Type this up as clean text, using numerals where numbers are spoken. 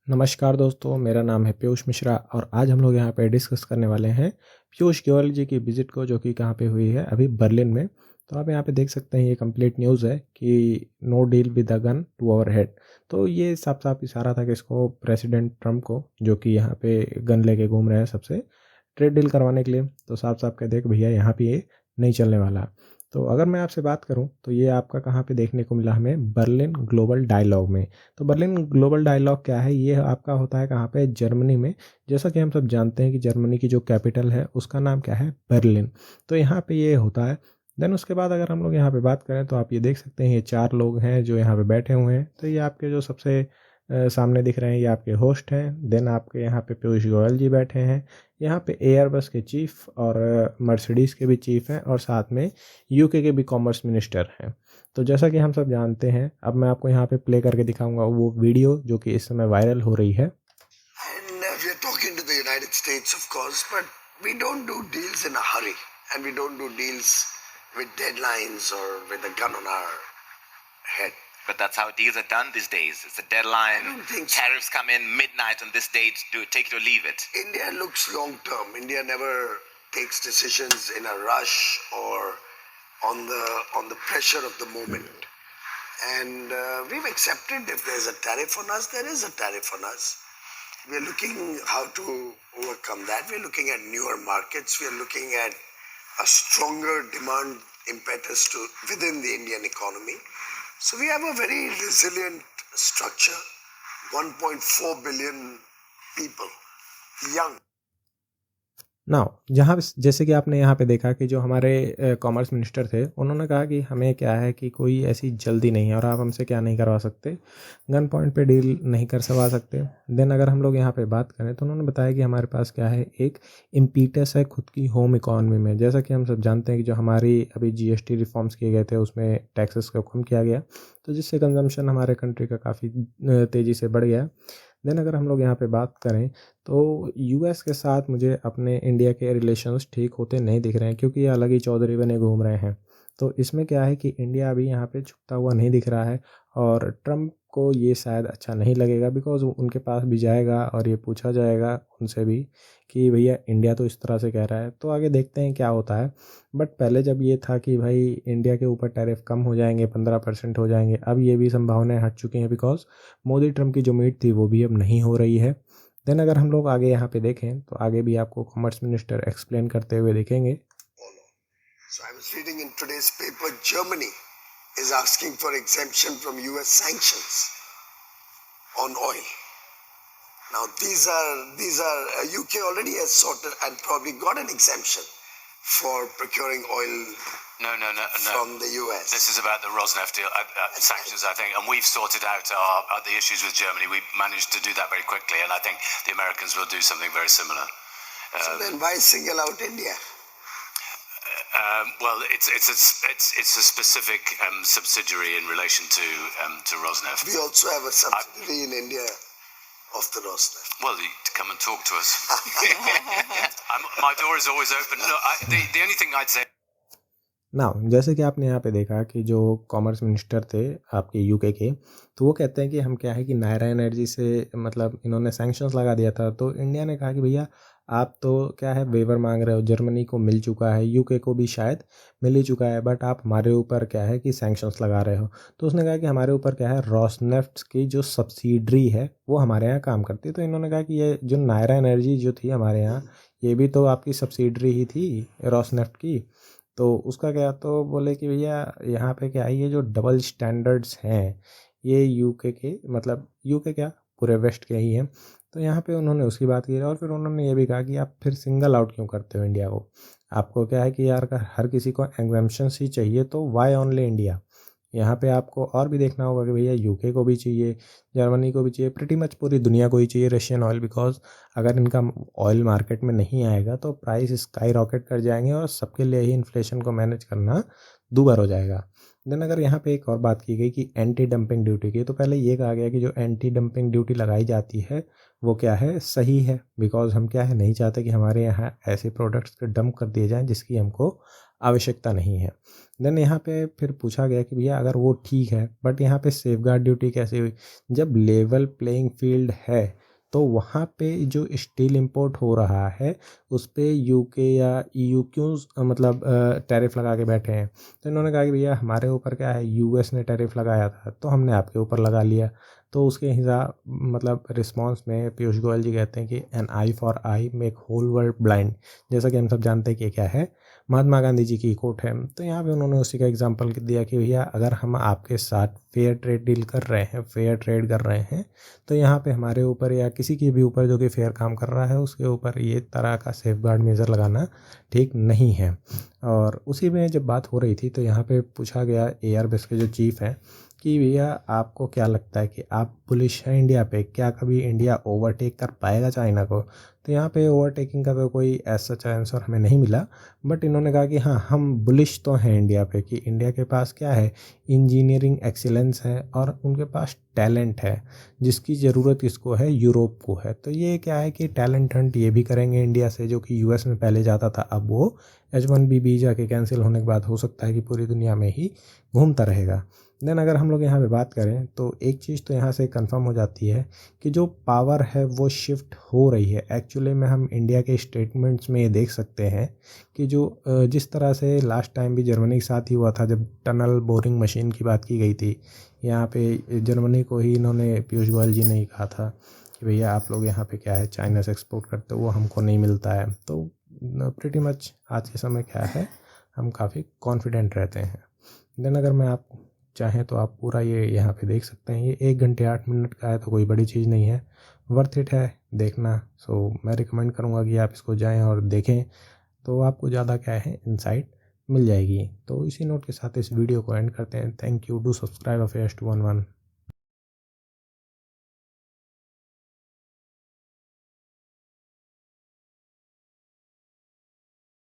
नमस्कार दोस्तों, मेरा नाम है पीयूष मिश्रा और आज हम लोग यहाँ पे डिस्कस करने वाले हैं पीयूष गोयल जी की विज़िट को, जो कि कहाँ पे हुई है अभी बर्लिन में। तो आप यहाँ पे देख सकते हैं, ये कंप्लीट न्यूज़ है कि no deal with the gun to our head. तो ये साफ साफ इशारा था कि इसको प्रेसिडेंट ट्रम्प को, जो कि यहाँ पे गन लेके घूम रहे हैं सबसे, ट्रेड डील करवाने के लिए। तो साफ साफ कह दे कि भैया यहाँ पे ये नहीं चलने वाला। तो अगर मैं आपसे बात करूं तो ये आपका कहाँ पे देखने को मिला हमें, बर्लिन ग्लोबल डायलॉग में। तो बर्लिन ग्लोबल डायलॉग क्या है, ये आपका होता है कहाँ पे, जर्मनी में। जैसा कि हम सब जानते हैं कि जर्मनी की जो कैपिटल है उसका नाम क्या है, बर्लिन। तो यहाँ पे ये होता है। देन उसके बाद अगर हम लोग यहाँ पे बात करें तो आप ये देख सकते हैं, ये 4 लोग हैं जो यहाँ पे बैठे हुए हैं। तो ये आपके जो सबसे सामने दिख रहे हैं, ये आपके होस्ट हैं। देन आपके यहाँ पे पीयूष गोयल जी बैठे हैं। यहाँ पे एयरबस के चीफ और मर्सिडीज़ के भी चीफ हैं, और साथ में यूके के भी कॉमर्स मिनिस्टर हैं। तो जैसा कि हम सब जानते हैं, अब मैं आपको यहाँ पे प्ले करके दिखाऊंगा वो वीडियो जो कि इस समय वायरल हो रही है। And we are talking to the United States, of course, but we don't do deals in a hurry, and we don't do deals with deadlines or with a gun on our head. But that's how deals are done these days. It's a deadline. I don't think so. Tariffs come in midnight on this date. Do take it or leave it. India looks long term. India never takes decisions in a rush or on the pressure of the moment. And we've accepted if there's a tariff on us, there is a tariff on us. We're looking how to overcome that. We're looking at newer markets. We're looking at a stronger demand impetus within the Indian economy. So we have a very resilient structure, 1.4 billion people, young. Now जहाँ जैसे कि आपने यहाँ पे देखा कि जो हमारे कॉमर्स मिनिस्टर थे, उन्होंने कहा कि हमें क्या है कि कोई ऐसी जल्दी नहीं है और आप हमसे क्या नहीं करवा सकते, गन पॉइंट पे डील नहीं करवा सकते। देन अगर हम लोग यहाँ पे बात करें तो उन्होंने बताया कि हमारे पास क्या है, एक इम्पीटस है खुद की होम इकॉनमी में। जैसा कि हम सब जानते हैं कि जो हमारी अभी जीएसटी रिफॉर्म्स किए गए थे उसमें टैक्सेस को कम किया गया, तो जिससे कंजम्पशन हमारे कंट्री का काफ़ी तेज़ी से बढ़ गया। देन अगर हम लोग यहाँ पे बात करें तो यूएस के साथ मुझे अपने इंडिया के रिलेशंस ठीक होते नहीं दिख रहे हैं, क्योंकि ये अलग ही चौधरी बने घूम रहे हैं। तो इसमें क्या है कि इंडिया अभी यहाँ पे झुकता हुआ नहीं दिख रहा है, और ट्रम्प को ये शायद अच्छा नहीं लगेगा, बिकॉज उनके पास भी जाएगा और ये पूछा जाएगा उनसे भी कि भैया इंडिया तो इस तरह से कह रहा है। तो आगे देखते हैं क्या होता है। बट पहले जब ये था कि भाई इंडिया के ऊपर टैरिफ कम हो जाएंगे, 15% हो जाएंगे, अब ये भी संभावनाएं हट चुकी हैं, बिकॉज मोदी ट्रम्प की जो मीट थी वो भी अब नहीं हो रही है। देन अगर हम लोग आगे यहाँ पे देखें तो आगे भी आपको कॉमर्स मिनिस्टर एक्सप्लेन करते हुए देखेंगे। So I was reading in today's paper, Germany is asking for exemption from US sanctions on oil. Now these are UK already has sorted and probably got an exemption for procuring oil No. from the US. This is about the Rosneft deal, sanctions, I think, and we've sorted out the issues with Germany. We managed to do that very quickly, and I think the Americans will do something very similar. So then why single out India? Well, it's a specific subsidiary in relation to Rosneft. We also have a subsidiary in India of the Rosneft. Well, you come and talk to us. My door is always open. No, the only thing I'd say. ना जैसे कि आपने यहाँ पे देखा कि जो commerce minister थे आपके यूके के, तो वो कहते हैं कि हम क्या है कि नायरा एनर्जी से, मतलब इन्होंने सैंक्शंस लगा दिया था। तो इंडिया ने कहा कि भैया आप तो क्या है वेवर मांग रहे हो, जर्मनी को मिल चुका है, यूके को भी शायद मिल ही चुका है, बट आप हमारे ऊपर क्या है कि सैंक्शंस लगा रहे हो। तो उसने कहा कि हमारे ऊपर क्या है, रोसनेफ्ट की जो सब्सिडरी है वो हमारे यहाँ काम करती है। तो इन्होंने कहा कि ये जो नायरा एनर्जी जो थी हमारे यहाँ, ये भी तो आपकी सब्सिडरी ही थी रोसनेफ्ट की। तो उसका क्या, तो बोले कि भैया यहाँ पे क्या है, ये जो डबल स्टैंडर्ड्स हैं ये यूके के, मतलब यूके क्या पूरे वेस्ट के ही हैं। तो यहाँ पे उन्होंने उसकी बात की, और फिर उन्होंने ये भी कहा कि आप फिर सिंगल आउट क्यों करते हो इंडिया को। आपको क्या है कि यार का हर किसी को एग्जम्पशंस ही चाहिए, तो वाई ओनली इंडिया। यहाँ पे आपको और भी देखना होगा कि भैया यूके को भी चाहिए, जर्मनी को भी चाहिए, प्रिटी मच पूरी दुनिया को ही चाहिए रशियन ऑयल, बिकॉज अगर इनका ऑयल मार्केट में नहीं आएगा तो प्राइस स्काई रॉकेट कर जाएंगे और सबके लिए ही इन्फ्लेशन को मैनेज करना दूभर हो जाएगा। देन अगर यहाँ पे एक और बात की गई कि एंटी डंपिंग ड्यूटी की, तो पहले ये कहा गया कि जो एंटी डंपिंग ड्यूटी लगाई जाती है वो क्या है, सही है, बिकॉज हम क्या है नहीं चाहते कि हमारे यहाँ ऐसे प्रोडक्ट्स के डंप कर दिए जाएं जिसकी हमको आवश्यकता नहीं है। देन यहाँ पे फिर पूछा गया कि भैया अगर वो ठीक है, बट यहाँ पे सेफगार्ड ड्यूटी कैसे हुई, जब लेवल प्लेइंग फील्ड है तो वहाँ पे जो स्टील इंपोर्ट हो रहा है उस पर यूके या ईयू क्यों मतलब टैरिफ लगा के बैठे हैं। तो इन्होंने कहा कि भैया हमारे ऊपर क्या है, यूएस ने टैरिफ लगाया था तो हमने आपके ऊपर लगा लिया। तो उसके हिसाब मतलब रिस्पांस में पीयूष गोयल जी कहते हैं कि an eye for eye make whole world blind, जैसा कि हम सब जानते हैं कि क्या है, महात्मा गांधी जी की कोट है। तो यहाँ पे उन्होंने उसी का एग्जांपल दिया कि भैया अगर हम आपके साथ फेयर ट्रेड डील कर रहे हैं, फेयर ट्रेड कर रहे हैं, तो यहाँ पे हमारे ऊपर या किसी के भी ऊपर जो कि फेयर काम कर रहा है उसके ऊपर ये तरह का सेफगार्ड मेजर लगाना ठीक नहीं है। और उसी में जब बात हो रही थी तो यहाँ पे पूछा गया एयरबस के जो चीफ हैं कि भैया आपको क्या लगता है कि आप बुलिश हैं इंडिया पे, क्या कभी इंडिया ओवरटेक कर पाएगा चाइना को। तो यहाँ पे ओवरटेकिंग का तो कोई ऐसा आंसर हमें नहीं मिला, बट इन्होंने कहा कि हाँ हम बुलिश तो हैं इंडिया पे, कि इंडिया के पास क्या है, इंजीनियरिंग एक्सीलेंस है और उनके पास टैलेंट है जिसकी ज़रूरत किसको है, यूरोप को है। तो ये क्या है कि टैलेंट हंट ये भी करेंगे इंडिया से, जो कि यूएस में पहले जाता था अब वो H1B वीज़ा के कैंसिल होने के बाद हो सकता है कि पूरी दुनिया में ही घूमता रहेगा। देन अगर हम लोग यहाँ पे बात करें तो एक चीज़ तो यहाँ से कंफर्म हो जाती है कि जो पावर है वो शिफ्ट हो रही है। एक्चुअली में हम इंडिया के स्टेटमेंट्स में ये देख सकते हैं कि जो जिस तरह से लास्ट टाइम भी जर्मनी के साथ ही हुआ था जब टनल बोरिंग मशीन की बात की गई थी, यहाँ पे जर्मनी को ही इन्होंने पीयूष गोयल जी ने ही कहा था कि भैया आप लोग यहाँ पे क्या है चाइना से एक्सपोर्ट करते हो वो हमको नहीं मिलता है। तो प्रीटी मच आज के समय क्या है हम काफ़ी कॉन्फिडेंट रहते हैं। देन अगर मैं आप चाहें तो आप पूरा ये यहाँ पे देख सकते हैं, ये 1 घंटे 8 मिनट का है तो कोई बड़ी चीज़ नहीं है, वर्थ इट है देखना। सो मैं रिकमेंड करूँगा कि आप इसको जाएं और देखें तो आपको ज़्यादा क्या है इंसाइट मिल जाएगी। तो इसी नोट के साथ इस वीडियो को एंड करते हैं। Thank you, do subscribe affairs 211।